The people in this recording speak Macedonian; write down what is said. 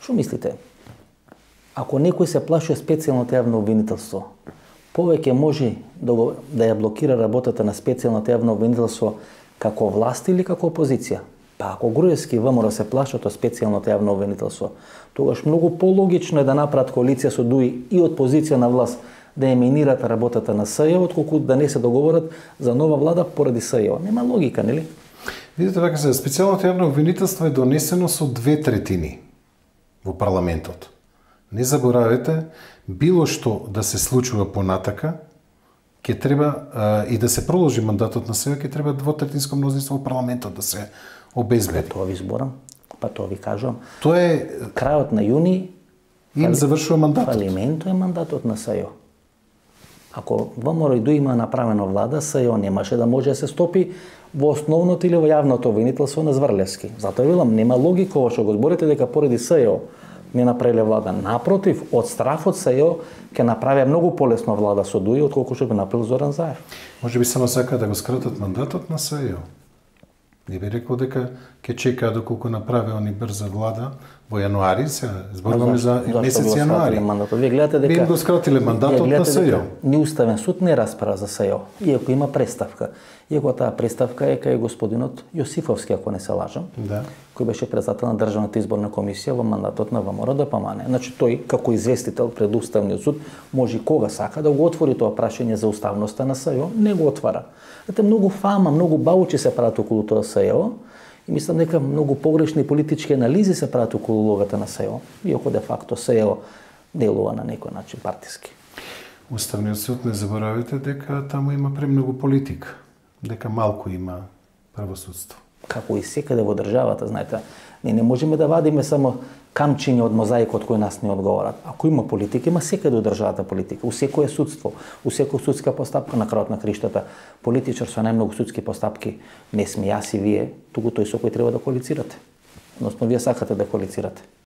Што мислите? Ако некој се плаши специјалното јавно обвинителство, повеќе може да ја блокира работата на специјалното јавно обвинителство како власт или како опозиција? Па ако Груевски и ВМРО се плашат од специјалното јавно обвинителство, тогаш многу пологично е да направат коалиција со ДУИ и од позиција на власт да еминират работата на СЈО, отколку да не се договорат за нова влада поради СЈО. Нема логика, нели? Видите вака се, специјалното јавно обвинителство е донесено со 2/3 во парламентот. Не заборавете, било што да се случува понатака, ќе треба и да се продолжи мандатот на СЈО, ќе треба 2/3 мнозинство во парламентот да се обезбеди. Тоа ви зборам, па тоа ви кажувам. Тоа е крајот на јуни им завршува мандатот. Фалиментот е мандатот на СЈО. Ако ВМРО и ДУИ има направено влада, СЈО немаше да може да се стопи во основното или во јавното обвинителство на Зврлевски. Затоа велам, нема логика ова што го зборите дека поради СЈО не направиле влада. Напротив, од страф од СЈО ќе направи многу полесно влада со ДУИ отколку што би направил Зоран Заев. Може би само сака да го скратат мандатот на СЈО. Не би рекол дека ќе чекаа доколку направи они брза влада во јануари, се зборуваме за месец јануари. Вие гледате дека би го скратиле мандатот на СЈО. Неуставен суд не расправа за СЈО, иако има преставка. Иако таа преставка е кај господинот Јосифовски, ако не се лажам, да, кој беше председател на Државната изборна комисија во мандатот на ВМРО ДПМН. Значи тој како известител пред Уставниот суд може кога сака да го отвори тоа прашање за уставноста на СЈО, не го отвара. Ете многу фама, многу баучи се прават околу тоа СЈО и мислам дека многу погрешни политички анализи се прават околу улогата на СЈО, иако де факто СЈО делува на некој начин партиски. Уставниот суд, не заборавите дека таму има премногу политика, дека малку има правосудство. Како и секаде во државата, знаете, не можеме да вадиме само камчиња од мозаикот кои нас не одговорат. Ако има политика, има секаде од државата политика, у секое судство, у секоја судска постапка на крајот на криштата. Политичар со најмногу судски постапки не сме јас и вие, туку тој со кој треба да коалицирате. Односно, вие сакате да коалицирате.